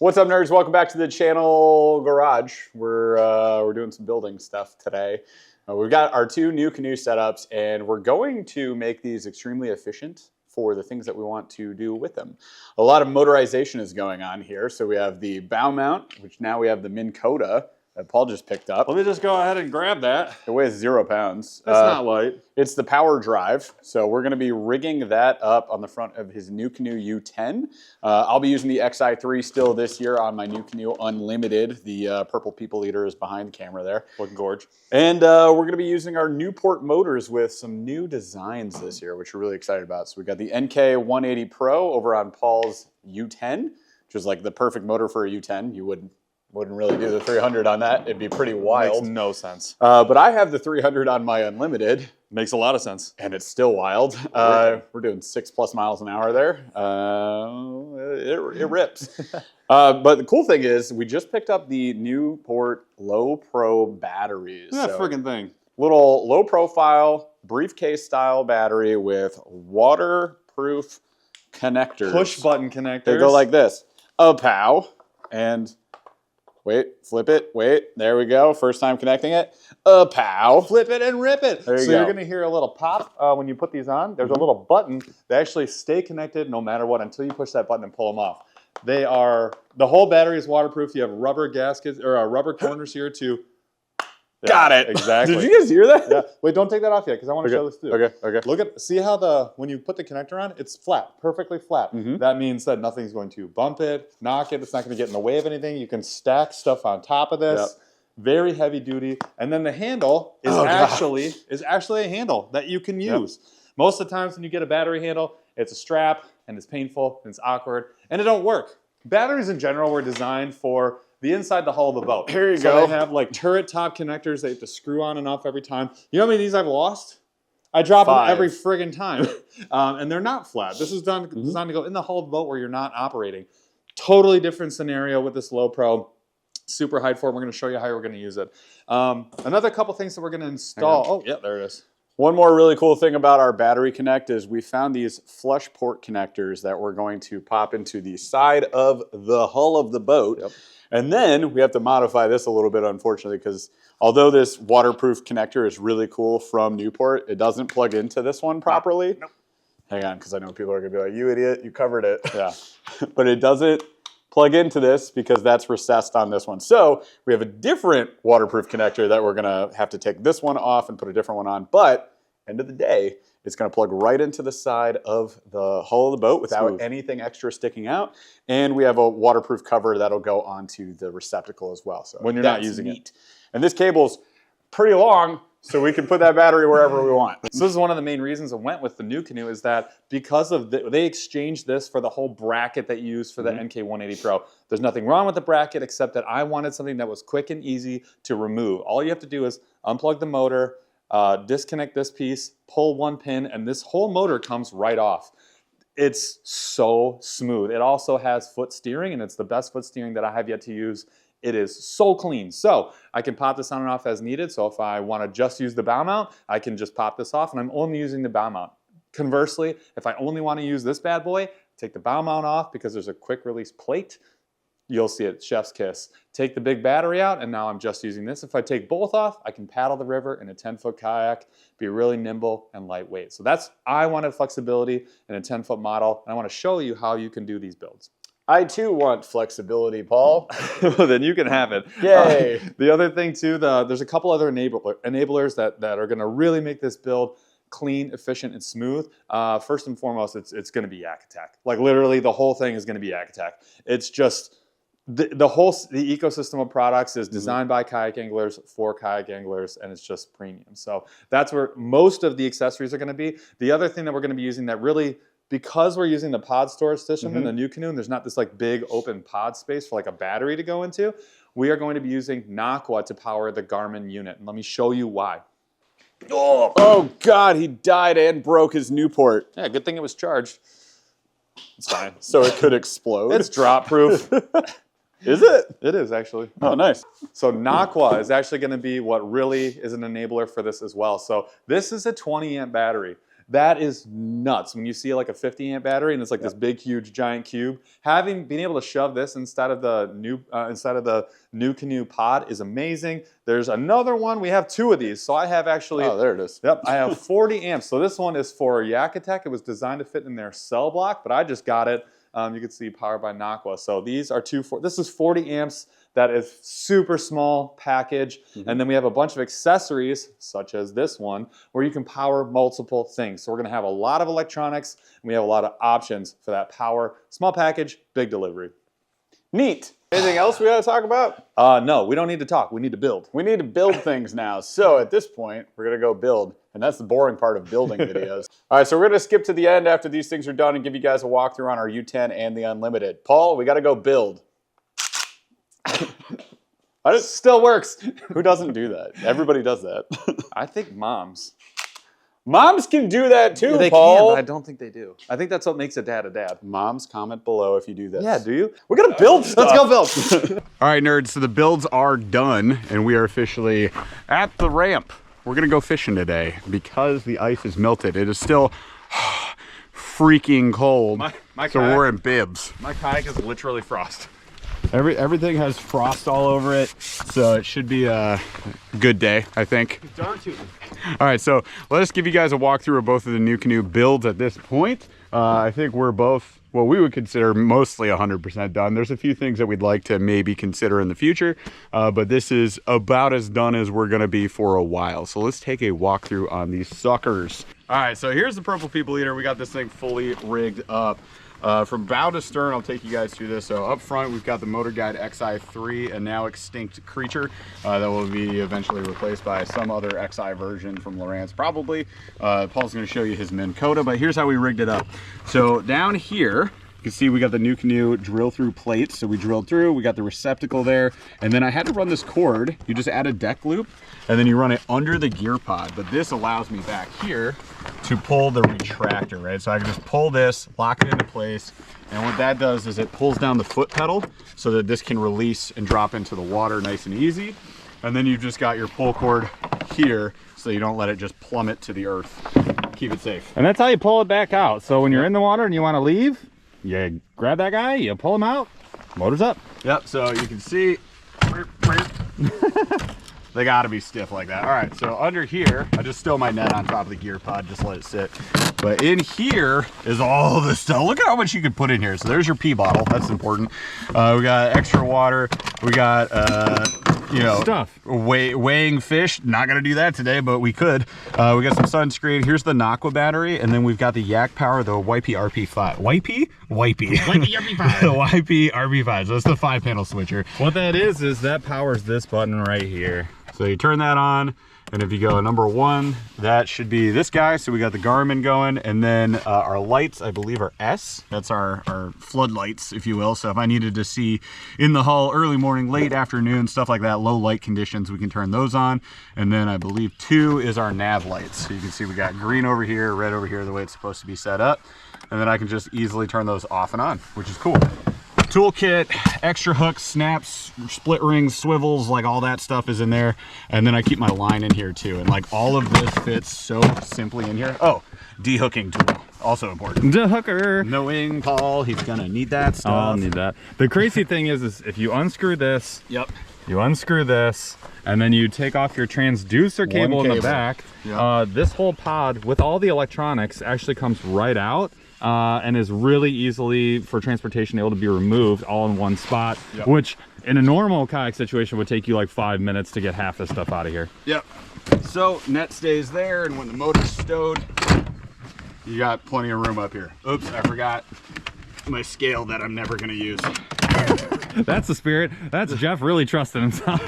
What's up, nerds? Welcome back to the channel garage. We're doing some building stuff today. We've got our two new canoe setups, and we're going to make these extremely efficient for the things that we want to do with them. A lot of motorization is going on here. So we have the bow mount, which now we have the Minn Kota that Paul just picked up. Let me just go ahead and grab that. It weighs 0 pounds. That's not light. It's the power drive. So we're gonna be rigging that up on the front of his Nucanoe U10. I'll be using the XI3 still this year on my Nucanoe Unlimited. The purple people eater is behind the camera there. Looking gorge. And we're gonna be using our Newport motors with some new designs this year, which we're really excited about. So we got the NK 180 Pro over on Paul's U10, which is like the perfect motor for a U10. You wouldn't really do the 300 on that. It'd be pretty wild. Makes no sense. But I have the 300 on my Unlimited. Makes a lot of sense. And it's still wild. We're doing 6+ miles an hour there. It rips. But the cool thing is we just picked up the Newport LoPro batteries. Look at that friggin' thing. Little low profile, briefcase style battery with waterproof connectors. Push button connectors. They go like this. A pow. And wait, flip it, wait, there we go. First time connecting it. A pow. Flip it and rip it. There you so go. You're gonna hear a little pop when you put these on. There's a little button. They actually stay connected no matter what until you push that button and pull them off. They are, the whole battery is waterproof. You have rubber gaskets or rubber corners here too. Yeah, got it. Exactly. Did you guys hear that? Yeah. Wait, don't take that off yet because I want to show this too. Okay. Look at, see how when you put the connector on, it's flat, perfectly flat. That means that nothing's going to bump it, knock it. It's not going to get in the way of anything. You can stack stuff on top of this. Yep. Very heavy duty. And then the handle is actually a handle that you can use. Yep. Most of the times when you get a battery handle, it's a strap and it's painful and it's awkward and it don't work. Batteries in general were designed for the inside the hull of the boat. Here you go. So they have like turret top connectors that you have to screw on and off every time. You know how many of these I've lost? I drop them every friggin' time. And they're not flat. This is designed to go in the hull of the boat where you're not operating. Totally different scenario with this LoPro. Super high form. We're going to show you how we're going to use it. Another couple things that we're going to install. Oh, yeah, there it is. One more really cool thing about our battery connect is we found these flush port connectors that we're going to pop into the side of the hull of the boat. Yep. And then we have to modify this a little bit, unfortunately, because although this waterproof connector is really cool from Newport, it doesn't plug into this one properly. Nope. Hang on, because I know people are going to be like, you idiot, you covered it. Yeah. But it doesn't plug into this because that's recessed on this one. So we have a different waterproof connector that we're going to have to take this one off and put a different one on. But end of the day, it's going to plug right into the side of the hull of the boat without anything extra sticking out. And we have a waterproof cover that'll go onto the receptacle as well. So when you're not using it. And this cable's pretty long, so we can put that battery wherever we want. So this is one of the main reasons I went with the Nucanoe is that because of they exchanged this for the whole bracket that you use for the NK 180 Pro. There's nothing wrong with the bracket except that I wanted something that was quick and easy to remove. All you have to do is unplug the motor, disconnect this piece, pull one pin, and this whole motor comes right off. It's so smooth. It also has foot steering, and it's the best foot steering that I have yet to use. It is so clean. So I can pop this on and off as needed. So if I want to just use the bow mount, I can just pop this off, and I'm only using the bow mount. Conversely, if I only want to use this bad boy, take the bow mount off because there's a quick release plate. You'll see it, chef's kiss. Take the big battery out, and now I'm just using this. If I take both off, I can paddle the river in a 10-foot kayak, be really nimble and lightweight. So I wanted flexibility in a 10-foot model, and I want to show you how you can do these builds. I too want flexibility, Paul. Well, then you can have it. Yay. The other thing too, there's a couple other enablers that are gonna really make this build clean, efficient, and smooth. First and foremost, it's gonna be Yakattack. Like literally the whole thing is gonna be Yakattack. It's just, the ecosystem of products is designed by kayak anglers for kayak anglers, and it's just premium. So that's where most of the accessories are gonna be. The other thing that we're gonna be using that really, because we're using the pod storage system in the Nucanoe, and there's not this like big open pod space for like a battery to go into, we are going to be using Nocqua to power the Garmin unit. And let me show you why. Oh God, he died and broke his Newport. Yeah, good thing it was charged. It's fine. So it could explode? It's drop proof. Is it? It is actually. Oh, nice. So Nocqua is actually going to be what really is an enabler for this as well. So this is a 20 amp battery. That is nuts. When you see like a 50 amp battery and it's like this big, huge, giant cube, being able to shove this inside of the Nucanoe pod is amazing. There's another one. We have 2 of these. So I have actually. Oh, there it is. Yep, I have 40 amps. So this one is for Yakattack. It was designed to fit in their cell block, but I just got it. You can see powered by Nocqua. So these are this is 40 amps. That is super small package. And then we have a bunch of accessories, such as this one, where you can power multiple things. So we're gonna have a lot of electronics, and we have a lot of options for that power. Small package, big delivery. Neat. Anything else we gotta talk about? No, we don't need to talk, we need to build. We need to build things now. So at this point, we're gonna go build. And that's the boring part of building videos. All right, so we're gonna skip to the end after these things are done and give you guys a walkthrough on our U10 and the Unlimited. Paul, we gotta go build. It still works. Who doesn't do that? Everybody does that. I think moms. Moms can do that too, They Paul. can, but I don't think they do. I think that's what makes a dad a dad. Moms, comment below if you do this. Yeah, do you? We're gonna build stuff. Let's go build. All right, nerds, so the builds are done and we are officially at the ramp. We're gonna go fishing today because the ice is melted. It is still freaking cold, so we're in bibs. My kayak is literally frost. Everything has frost all over it, so it should be a good day, I think. Darn tootin'. All right, so let us give you guys a walkthrough of both of the Nucanoe builds at this point. I think we're both what we would consider mostly 100% done. There's a few things that we'd like to maybe consider in the future, but this is about as done as we're gonna be for a while. So let's take a walkthrough on these suckers. All right, so here's the Purple People Eater. We got this thing fully rigged up. From bow to stern, I'll take you guys through this. So up front, we've got the Motor Guide XI3, a now extinct creature that will be eventually replaced by some other XI version from Lowrance, probably. Paul's gonna show you his Minn Kota, but here's how we rigged it up. So down here, you can see we got the Nucanoe drill through plates. So we drilled through, we got the receptacle there, and then I had to run this cord. You just add a deck loop, and then you run it under the gear pod. But this allows me back here to pull the retractor, right? So I can just pull this, lock it into place, and what that does is it pulls down the foot pedal so that this can release and drop into the water nice and easy. And then you've just got your pull cord here so you don't let it just plummet to the earth. Keep it safe. And that's how you pull it back out. So when you're in the water and you want to leave, you grab that guy, you pull him out, motor's up. Yep, so you can see they gotta be stiff like that. All right, so under here, I just stow my net on top of the gear pod, just let it sit. But in here is all this stuff. Look at how much you could put in here. So there's your pee bottle, that's important. We got extra water, we got, you know, stuff. Weighing fish. Not gonna do that today, but we could. We got some sunscreen. Here's the Nocqua battery, and then we've got the YakPower, the YP-RP5. YP RP5. The YP RP5. So it's the 5-panel switcher. What that is that powers this button right here. So you turn that on, and if you go number 1, that should be this guy. So we got the Garmin going, and then our lights, I believe, are S. That's our floodlights, if you will. So if I needed to see in the hull early morning, late afternoon, stuff like that, low light conditions, we can turn those on. And then I believe 2 is our nav lights. So you can see we got green over here, red over here, the way it's supposed to be set up. And then I can just easily turn those off and on, which is cool. Toolkit, extra hooks, snaps, split rings, swivels, like all that stuff is in there. And then I keep my line in here too. And like all of this fits so simply in here. Oh, de-hooking tool, also important. De-hooker. Knowing Paul, he's gonna need that stuff. I'll need that. The crazy thing is if you unscrew this, yep, you unscrew this, and then you take off your transducer cable in the back, yep. This whole pod with all the electronics actually comes right out. And is really easily for transportation able to be removed all in one spot, yep. Which in a normal kayak situation would take you like 5 minutes to get half this stuff out of here. Yep. So net stays there, and when the motor's stowed, you got plenty of room up here. Oops, I forgot my scale that I'm never gonna use. That's the spirit. That's Jeff really trusting himself.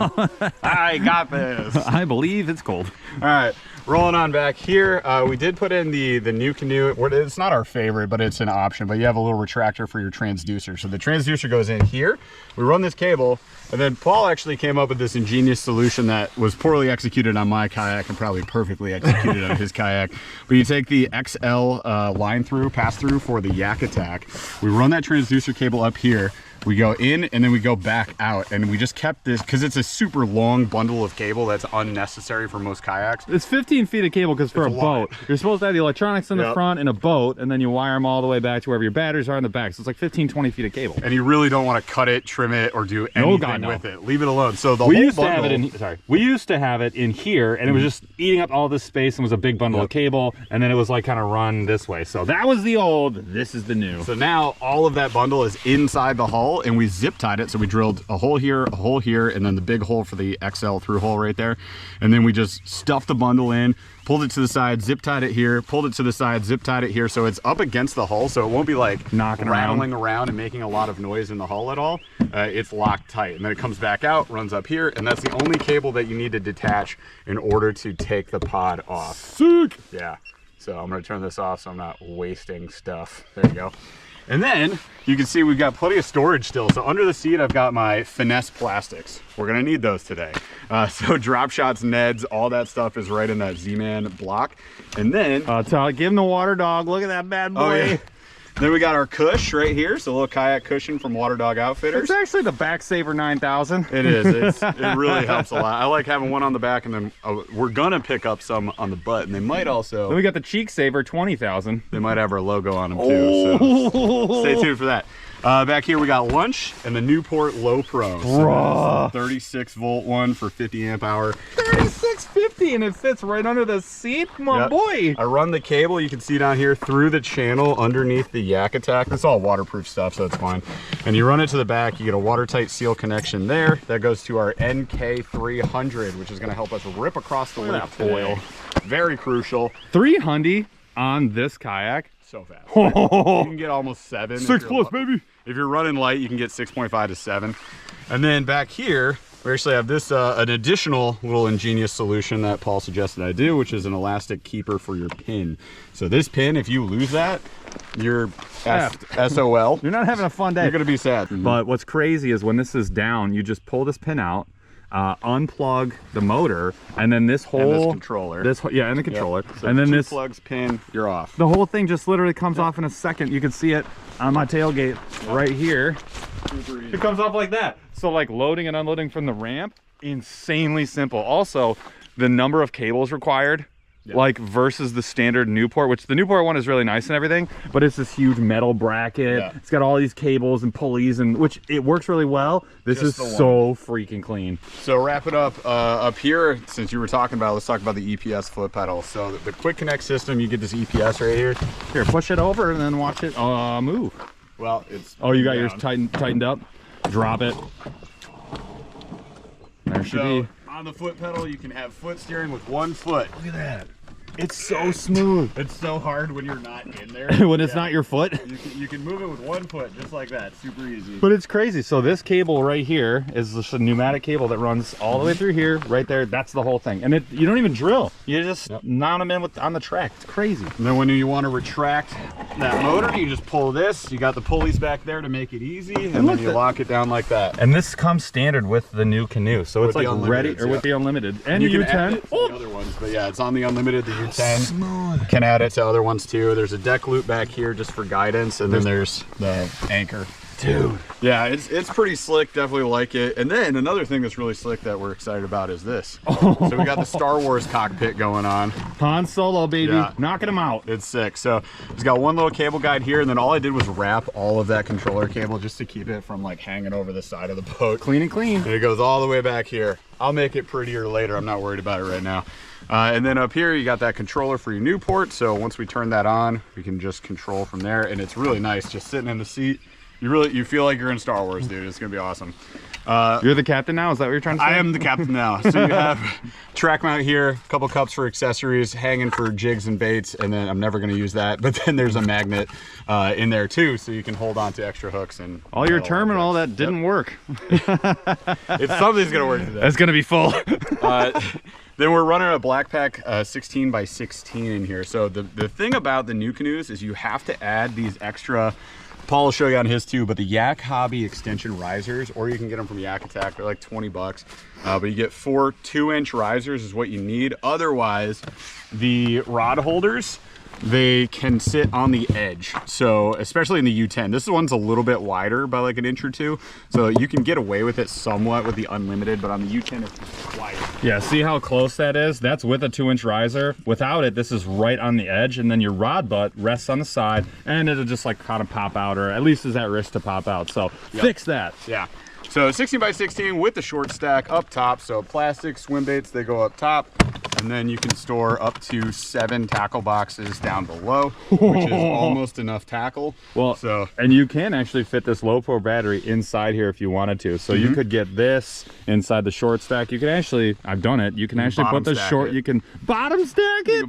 I got this. I believe it's cold. All right, rolling on back here. We did put in the Nucanoe. It's not our favorite, but it's an option. But you have a little retractor for your transducer. So the transducer goes in here. We run this cable, and then Paul actually came up with this ingenious solution that was poorly executed on my kayak and probably perfectly executed on his kayak. But you take the XL line through, pass through for the Yakattack. We run that transducer cable up here. We go in and then we go back out, and we just kept this because it's a super long bundle of cable that's unnecessary for most kayaks. It's 15 feet of cable because for a boat, you're supposed to have the electronics in the front in a boat, and then you wire them all the way back to wherever your batteries are in the back. So it's like 15, 20 feet of cable. And you really don't want to cut it, trim it, or do anything with it. Leave it alone. So the we whole used bundle, to have it in, we used to have it in here, and it was just eating up all this space and was a big bundle of cable, and then it was like kind of run this way. So that was the old, this is the new. So now all of that bundle is inside the hull, and we zip tied it. So we drilled a hole here, and then the big hole for the XL through hole right there. And then we just stuffed the bundle in, pulled it to the side, zip tied it here, pulled it to the side, zip tied it here. So it's up against the hull, so it won't be like rattling around and making a lot of noise in the hull at all. It's locked tight, and then it comes back out, runs up here, and that's the only cable that you need to detach in order to take the pod off. Sick! Yeah. So I'm gonna turn this off so I'm not wasting stuff. There you go. And then you can see we've got plenty of storage still. So under the seat, I've got my finesse plastics. We're gonna need those today. So drop shots, Neds, all that stuff is right in that Z-Man block. And then give him the water dog. Look at that bad boy. Oh, yeah. Then we got our cush right here, so a little kayak cushion from Water Dog Outfitters. It's actually the Backsaver 9000. It is. It really helps a lot. I like having one on the back, and then we're gonna pick up some on the butt, and they might also. Then we got the Cheek Saver 20,000. They might have our logo on them too. So stay tuned for that. Back here we got lunch and the Newport LoPro. So 36 volt one for 50 amp hour. 3650, and it fits right under the seat, my boy. I run the cable, you can see down here, through the channel underneath the Yakattack. It's all waterproof stuff, so it's fine. And you run it to the back, you get a watertight seal connection there. That goes to our NK300, which is gonna help us rip across the lake foil. Very crucial. 300 on this kayak. So fast. You can get almost 7. 6+, baby. If you're running light, you can get 6.5 to 7. And then back here, we actually have this, an additional little ingenious solution that Paul suggested I do, which is an elastic keeper for your pin. So this pin, if you lose that, you're SOL. You're not having a fun day. You're gonna be sad. But what's crazy is when this is down, you just pull this pin out, unplug the motor, and then this whole and this controller, and the controller, so and then this plugs, pin, you're off. The whole thing just literally comes off in a second. You can see it on my tailgate right here. It comes off like that. So like loading and unloading from the ramp, insanely simple. Also, the number of cables required, like versus the standard Newport, which the Newport one is really nice and everything, but it's this huge metal bracket. It's got all these cables and pulleys, and which it works really well. This is so freaking clean. So wrap it up here, since you were talking about, let's talk about the EPS foot pedal. So the quick connect system, you get this EPS right here. Here, push it over and then watch it move. Well, it's you got yours tightened up. Drop it. There should be. On the foot pedal, you can have foot steering with one foot. Look at that. It's so smooth. It's so hard when you're not in there. When it's not your foot. You can move it with one foot, just like that. Super easy. But it's crazy. So this cable right here is just a pneumatic cable that runs all the way through here, right there. That's the whole thing. And you don't even drill. You just mount them in on the track. It's crazy. And then when you want to retract that motor, you just pull this. You got the pulleys back there to make it easy, and then you lock it down like that. And this comes standard with the new canoe. So it's like ready, or with the Unlimited. And you U10. Can add it to the other ones, but yeah, it's on the Unlimited, the U10. Smooth. Can add it to other ones too. There's a deck loop back here just for guidance, and then there's the anchor. Dude. Yeah, it's pretty slick. Definitely like it. And then another thing that's really slick that we're excited about is this. So we got the Star Wars cockpit going on. Han Solo, baby. Knocking them out. It's sick. So it's got one little cable guide here, and then all I did was wrap all of that controller cable just to keep it from like hanging over the side of the boat. Clean and clean. And it goes all the way back here. I'll make it prettier later. I'm not worried about it right now. And then up here, you got that controller for your Newport. So once we turn that on, we can just control from there. And it's really nice just sitting in the seat. You feel like you're in Star Wars, dude. It's gonna be awesome. You're the captain now? Is that what you're trying to say? I am the captain now. So you have track mount here, a couple cups for accessories, hanging for jigs and baits, and then I'm never gonna use that. But then there's a magnet in there too, so you can hold on to extra hooks and all your terminal that didn't work. It's something's gonna work today. It's gonna be full. Then we're running a black pack 16 by 16 in here. So the thing about the Nucanoes is you have to add these extra. Paul will show you on his too, but the Yak Hobby extension risers, or you can get them from Yakattack. They're like 20 bucks. But you get 4 2-inch risers is what you need. Otherwise, the rod holders they can sit on the edge. So especially in the U10, this one's a little bit wider by like an inch or two. So you can get away with it somewhat with the Unlimited, but on the U10 it's wider. Yeah, see how close that is? That's with a 2-inch riser. Without it, this is right on the edge, and then your rod butt rests on the side, and it'll just like kind of pop out, or at least is at risk to pop out. So fix that. Yeah. So 16 by 16 with the short stack up top. So plastic swim baits, they go up top. And then you can store up to 7 tackle boxes down below, which is almost enough tackle. Well, and you can actually fit this LoPro battery inside here if you wanted to. So you could get this inside the short stack. You can actually, I've done it. You can actually put the short, you can bottom stack it.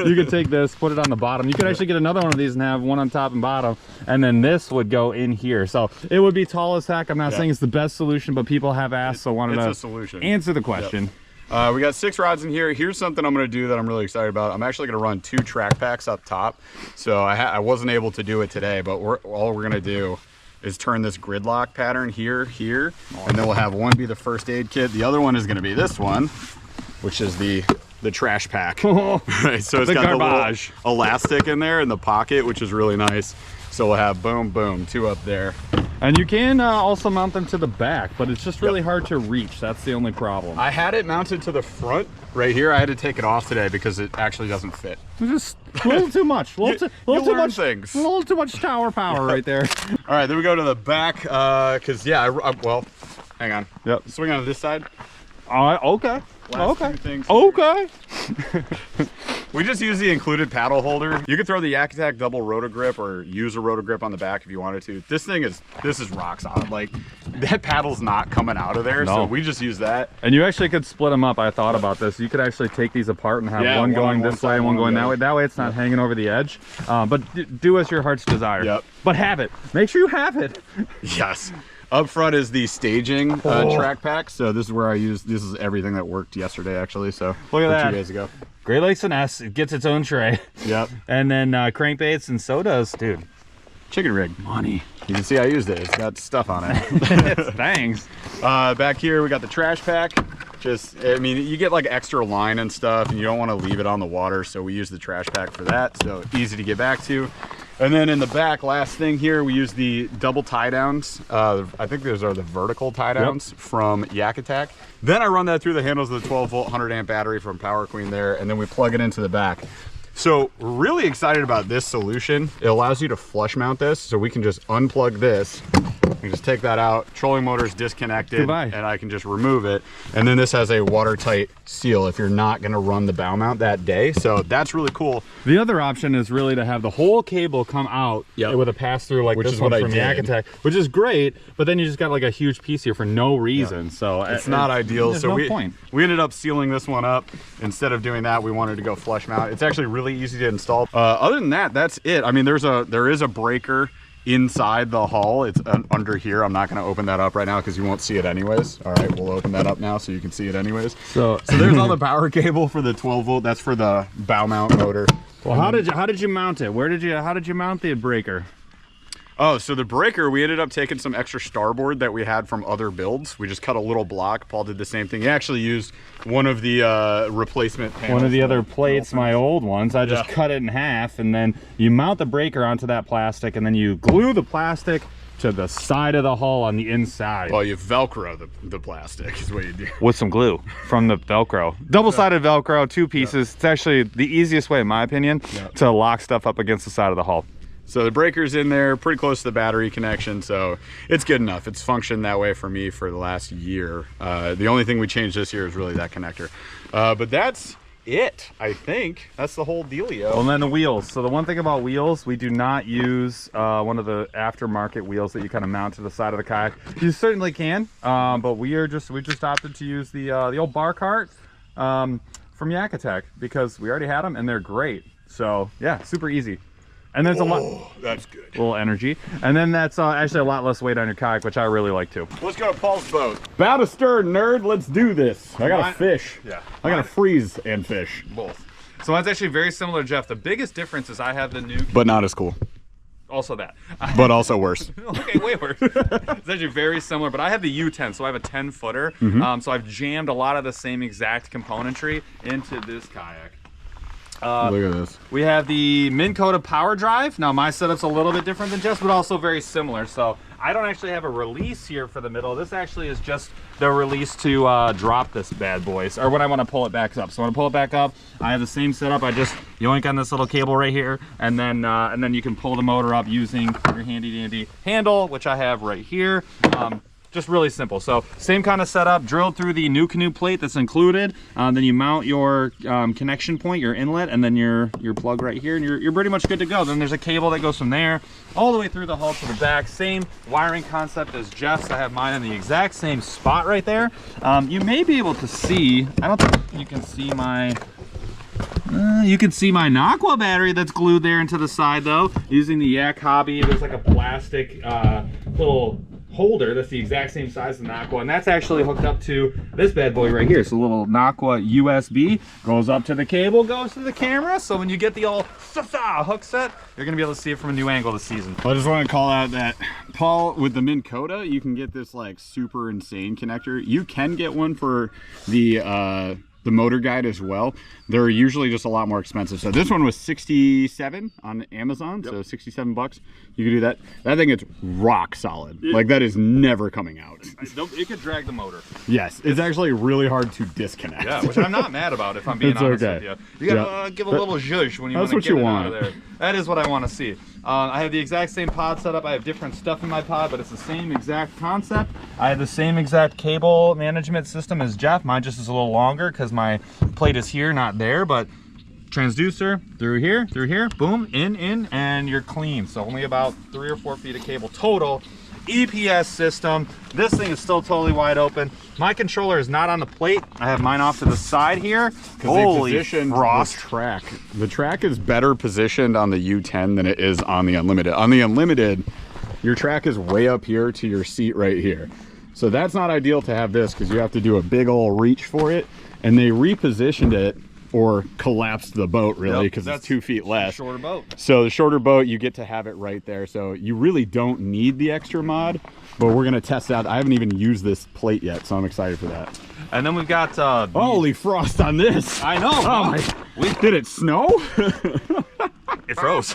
You can take this, put it on the bottom. You could actually get another one of these and have one on top and bottom. And then this would go in here. So it would be tall as heck. I'm not saying it's the best solution, but people have asked, so I wanted to answer the question. We got 6 rods in here. Here's something I'm going to do that I'm really excited about. I'm actually going to run 2 track packs up top. So I wasn't able to do it today, but all we're going to do is turn this gridlock pattern here, and then we'll have one be the first aid kit. The other one is going to be this one, which is the trash pack. Right, so it's got garbage. The little elastic in there in the pocket, which is really nice. So we'll have boom, boom, 2 up there. And you can also mount them to the back, but it's just really hard to reach. That's the only problem. I had it mounted to the front right here. I had to take it off today because it actually doesn't fit. It's just a little too much. A little too much tower power right there. All right, then we go to the back because well, hang on. Yep. Swing on this side. Okay. Okay. We just use the included paddle holder. You could throw the Yakattack double rotor grip or use a rotor grip on the back if you wanted to. This is rock solid. Like, that paddle's not coming out of there, so we just use that. And you actually could split them up. I thought about this. You could actually take these apart and have one going this way and one going that way. That way it's not hanging over the edge. But do as your heart's desire. Yep. But have it. Make sure you have it. Yes. Up front is the staging track pack. So this is where this is everything that worked yesterday, actually. So look at that. 2 days ago. Great Lakes and S, it gets its own tray. Yep. And then crankbaits, and so does, dude. Chicken rig. Money. You can see I used it. It's got stuff on it. Thanks. Back here we got the trash pack. I mean, you get like extra line and stuff, and you don't want to leave it on the water, so we use the trash pack for that. So easy to get back to. And then in the back, last thing here, we use the double tie downs. I think those are the vertical tie downs from Yakattack. Then I run that through the handles of the 12-volt 100 amp battery from Power Queen there, and then we plug it into the back. So we're really excited about this solution. It allows you to flush mount this, so we can just unplug this and just take that out. Trolling motor is disconnected, and I can just remove it. And then this has a watertight seal if you're not gonna run the bow mount that day. So that's really cool. The other option is really to have the whole cable come out with a pass through like this one from Yakattack, which is great, but then you just got like a huge piece here for no reason. So it's not ideal. There's so no point. We ended up sealing this one up. Instead of doing that, we wanted to go flush mount. It's actually really easy to install. Other than that, that's it. I mean, there is a breaker inside the hull. It's under here. I'm not going to open that up right now because you won't see it anyways. All right, we'll open that up now so you can see it anyways. So there's all the power cable for the 12-volt. That's for the bow mount motor. Well, how did you mount it? How did you mount the breaker? Oh, so the breaker, we ended up taking some extra starboard that we had from other builds. We just cut a little block. Paul did the same thing. He actually used one of the replacement panels. One of the other plates, my old ones. I just cut it in half, and then you mount the breaker onto that plastic, and then you glue the plastic to the side of the hull on the inside. Well, you Velcro the plastic is what you do. With some glue from the Velcro. Double-sided Velcro, 2 pieces. It's actually the easiest way, in my opinion, to lock stuff up against the side of the hull. So the breaker's in there, pretty close to the battery connection, so it's good enough. It's functioned that way for me for the last year. The only thing we changed this year is really that connector. But that's it, I think. That's the whole dealio. Well, and then the wheels. So the one thing about wheels, we do not use one of the aftermarket wheels that you kind of mount to the side of the kayak. You certainly can, but we just opted to use the old bar cart from Yakattack because we already had them and they're great. So yeah, super easy. And there's a lot. That's good. A little energy. And then that's actually a lot less weight on your kayak, which I really like too. Let's go to Paul's boat. Bow to stern, nerd. Let's do this. I gotta fish. Yeah. I gotta freeze and fish. Both. So mine's actually very similar to Jeff. The biggest difference is I have the new. But not as cool. Also that. But also worse. Okay, way worse. It's actually very similar, but I have the U10, so I have a 10-footer. So I've jammed a lot of the same exact componentry into this kayak. Look at this. We have the Minn Kota power drive. Now my setup's a little bit different than Jeff's, but also very similar. So I don't actually have a release here for the middle. This actually is just the release to drop this bad boy, or when I want to pull it back up. So when I pull it back up, I have the same setup. I just yoink on this little cable right here, and then you can pull the motor up using your handy dandy handle, which I have right here. Just really simple. So same kind of setup, drilled through the Nucanoe plate that's included. Then you mount your connection point, your inlet, and then your plug right here, and you're pretty much good to go. Then there's a cable that goes from there all the way through the hull to the back. Same wiring concept as Jeff's. I have mine in the exact same spot right there. You may be able to see, I don't think you can see my Nocqua battery that's glued there into the side though, using the Yak Hobby. There's like a plastic little holder that's the exact same size as the Nocqua, and that's actually hooked up to this bad boy right here. So a little Nocqua USB goes up to the cable, goes to the camera. So when you get the old hook set, you're gonna be able to see it from a new angle this season. I just want to call out that Paul, with the Minn Kota, you can get this like super insane connector. You can get one for the Motor Guide as well. They're usually just a lot more expensive. So this one was 67 on Amazon, so 67 bucks. You can do that. That thing is rock solid. Like that is never coming out. It could drag the motor. Yes, it's actually really hard to disconnect. Yeah, which I'm not mad about if I'm being honest with you. You gotta give a little zhuzh when you want to get it out of there. That is what I want to see. I have the exact same pod setup. I have different stuff in my pod, but it's the same exact concept. I have the same exact cable management system as Jeff. Mine just is a little longer because my plate is here, not there, but transducer through here, boom, in, and you're clean. So only about 3 or 4 feet of cable total. EPS system. This thing is still totally wide open. My controller is not on the plate. I have mine off to the side here. Holy frost. Track. The track is better positioned on the U10 than it is on the Unlimited. On the Unlimited, your track is way up here to your seat right here. So that's not ideal to have this because you have to do a big old reach for it. And they repositioned it or collapsed the boat really because it's 2 feet less. Shorter boat. So the shorter boat, you get to have it right there. So you really don't need the extra mod, but we're gonna test out. I haven't even used this plate yet, so I'm excited for that. And then we've got holy frost on this. I know. Oh my, did it snow? It froze.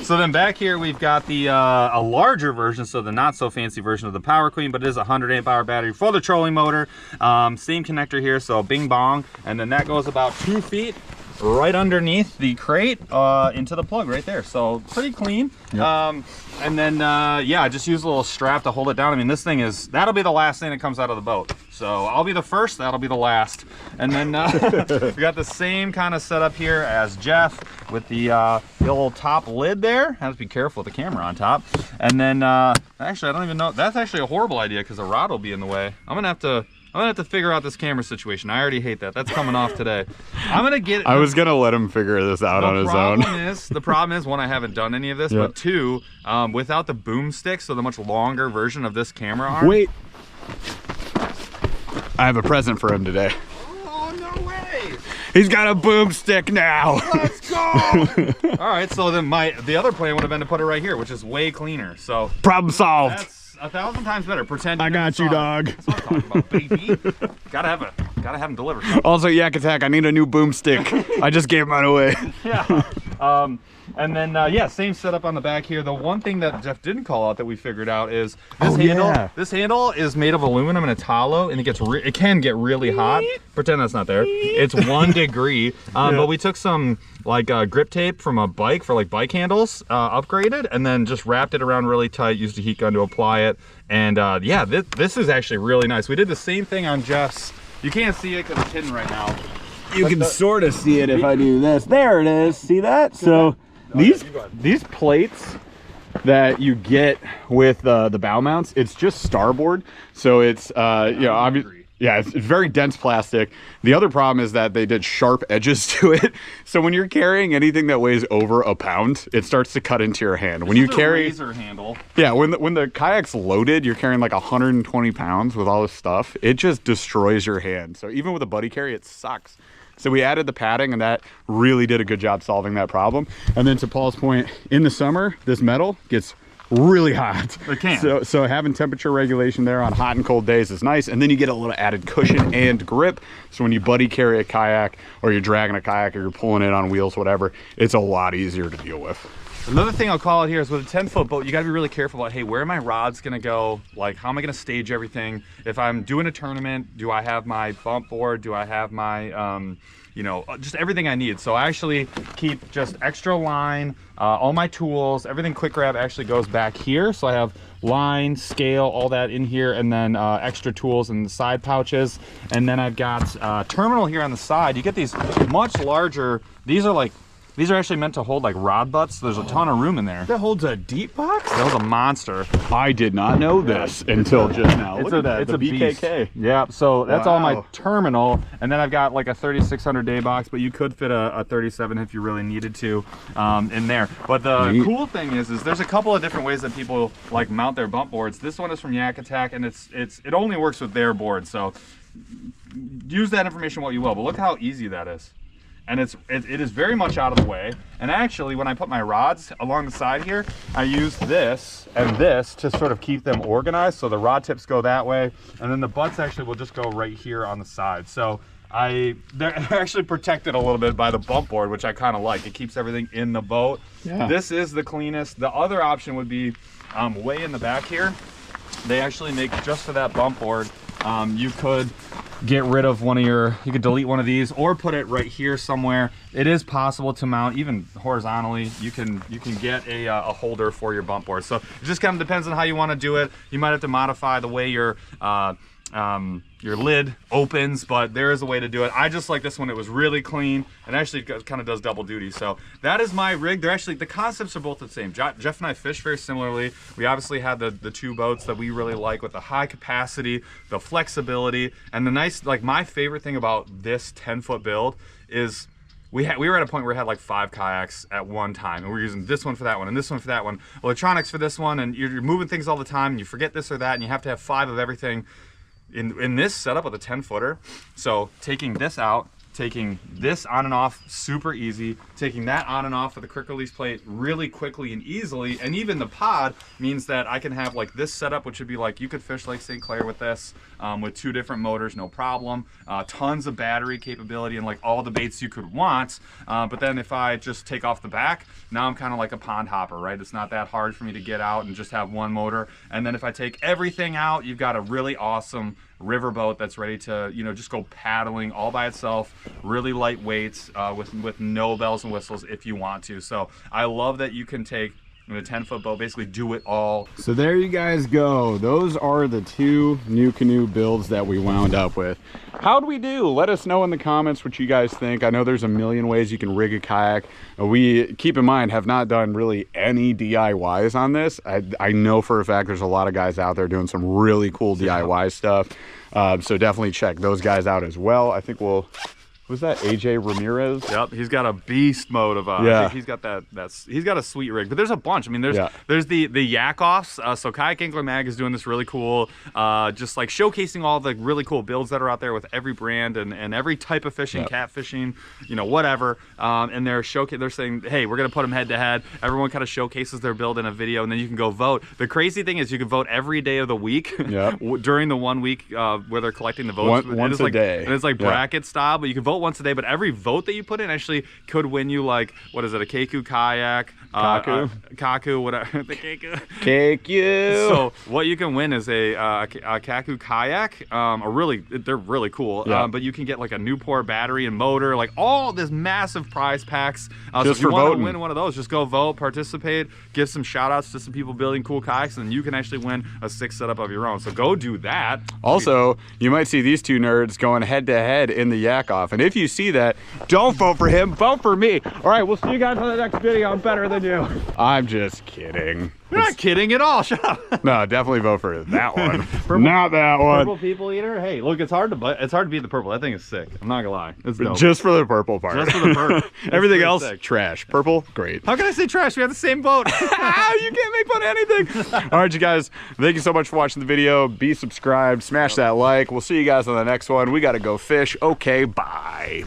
So then back here we've got the a larger version, so the not so fancy version of the Power Queen, but it is a 100 amp hour battery for the trolling motor. Same connector here, so bing bong, and then that goes about 2 feet right underneath the crate into the plug right there. So pretty clean. Yep. And then yeah, I just use a little strap to hold it down. I mean, this thing is, that'll be the last thing that comes out of the boat. So I'll be the first, that'll be the last. And then we got the same kind of setup here as Jeff with the old top lid there. Have to be careful with the camera on top. And then actually, I don't even know, that's actually a horrible idea because the rod will be in the way. I'm gonna have to figure out this camera situation. I already hate that. That's coming off today. I'm gonna get it. I was gonna let him figure this out on his own. The problem is, one, I haven't done any of this, but two, without the boomstick, so the much longer version of this camera arm. Wait. I have a present for him today. Oh, no way. He's got a boomstick now. Let's go. All right, so then the other plan would have been to put it right here, which is way cleaner. So problem solved. That's 1,000 times better. Pretend I got you, dog. That's what I'm talking about, baby. gotta have him deliver. Also, Yakattack, I need a new boomstick. I just gave mine away. Yeah. And then yeah, same setup on the back here. The one thing that Jeff didn't call out that we figured out is this handle. Yeah. This handle is made of aluminum and a tallow, and it can get really hot. Pretend that's not there. It's 1 degree. But we took some like grip tape from a bike for like bike handles, upgraded, and then just wrapped it around really tight. Used a heat gun to apply it, and yeah, this is actually really nice. We did the same thing on Jeff's. You can't see it because it's hidden right now. You can sort of see it if I do this. There it is. See that? So these plates that you get with the bow mounts, it's just starboard. So it's you know, obviously, yeah, it's very dense plastic. The other problem is that they did sharp edges to it. So when you're carrying anything that weighs over a pound, it starts to cut into your hand. When you carry a razor handle. Yeah, when the kayak's loaded, you're carrying like 120 pounds with all this stuff. It just destroys your hand. So even with a buddy carry, it sucks. So we added the padding, and that really did a good job solving that problem. And then to Paul's point, in the summer, this metal gets really hot. They can. So having temperature regulation there on hot and cold days is nice. And then you get a little added cushion and grip. So when you buddy carry a kayak, or you're dragging a kayak, or you're pulling it on wheels, whatever, it's a lot easier to deal with. Another thing I'll call out here is with a 10-foot boat, you gotta be really careful about, hey, where are my rods gonna go? Like, how am I gonna stage everything? If I'm doing a tournament, do I have my bump board? Do I have my, you know, just everything I need? So I actually keep just extra line, all my tools, everything quick grab actually goes back here. So I have line, scale, all that in here, and then extra tools in the side pouches. And then I've got terminal here on the side. You get these much larger, these are actually meant to hold like rod butts. So there's a ton of room in there. That holds a deep box? That was a monster. I did not know this until just now. Look at that, it's the a BKK. beast. Yeah, so that's all my Wow. terminal. And then I've got like a 3600 day box, but you could fit a 37 if you really needed to in there. But the cool thing is there's a couple of different ways that people like mount their bump boards. This one is from Yakattack, and it only works with their board. So use that information what you will, but look how easy that is. And it is very much out of the way. And actually, when I put my rods along the side here, I use this and this to sort of keep them organized. So the rod tips go that way, and then the butts actually will just go right here on the side. So they're actually protected a little bit by the bump board, which I kind of like. It keeps everything in the boat. Yeah. This is the cleanest. The other option would be way in the back here. They actually make just for that bump board. You could get rid of you could delete one of these or put it right here somewhere. It is possible to mount even horizontally. You can get a holder for your bump board. So it just kind of depends on how you want to do it. You might have to modify the way your lid opens, but there is a way to do it. I just like this one. It was really clean and actually kind of does double duty. So that is my rig. The concepts are both the same. Jeff and I fish very similarly. We obviously had the two boats that we really like with the high capacity, the flexibility, and the nice, like my favorite thing about this 10-foot build is we were at a point where we had like 5 kayaks at one time, and we're using this one for that one and this one for that one, electronics for this one, and you're moving things all the time and you forget this or that, and you have to have 5 of everything in this setup with a 10-footer. So taking this out, taking this on and off super easy, taking that on and off with a quick release plate really quickly and easily, and even the pod means that I can have like this setup, which would be like you could fish Lake St. Clair with this with 2 different motors, no problem. Tons of battery capability and like all the baits you could want. But then if I just take off the back, now I'm kind of like a pond hopper, right? It's not that hard for me to get out and just have one motor. And then if I take everything out, you've got a really awesome riverboat that's ready to, you know, just go paddling all by itself, really light weights with no bells and whistles if you want to. So I love that you can take in a 10-foot boat, basically do it all. So there you guys go. Those are the 2 Nucanoe builds that we wound up with. How'd we do? Let us know in the comments what you guys think. I know there's a million ways you can rig a kayak. We, keep in mind, have not done really any DIYs on this. I know for a fact there's a lot of guys out there doing some really cool DIY stuff. So definitely check those guys out as well. I think was that AJ Ramirez? Yep, he's got a beast mode of yeah. he's got he's got a sweet rig, but there's a bunch. I mean, there's the yak offs. So Kayak Angler Mag is doing this really cool, just like showcasing all the really cool builds that are out there with every brand and every type of fishing, cat fishing, you know, whatever. And they're saying, hey, we're gonna put them head to head. Everyone kind of showcases their build in a video, and then you can go vote. The crazy thing is you can vote every day of the week during the 1 week where they're collecting the votes. Once a day. And it's like bracket style, but you can vote once a day, but every vote that you put in actually could win you, like, what is it, a Kaku kayak, Kaku, whatever, the Kaku. So what you can win is a Kaku kayak, they're really cool, but you can get like a Newport battery and motor, like all this massive prize packs. So if you want to win one of those, just go vote, participate, give some shout outs to some people building cool kayaks, and you can actually win a 6 setup of your own. So go do that. Also, you might see these 2 nerds going head to head in the yak off, and if you see that, don't vote for him, vote for me. All right, we'll see you guys on the next video. I'm better than you. I'm just kidding. You're not kidding at all. Shut up. No, definitely vote for that one. Not that one. Purple people eater. Hey, look, it's hard to beat the purple. That thing is sick. I'm not gonna lie. It's dope. Just for the purple part. Just for the purple. Everything else, sick. trash. Purple, great. How can I say trash? We have the same boat. You can't make fun of anything. All right, you guys. Thank you so much for watching the video. Be subscribed. Smash that like. We'll see you guys on the next one. We got to go fish. Okay, bye.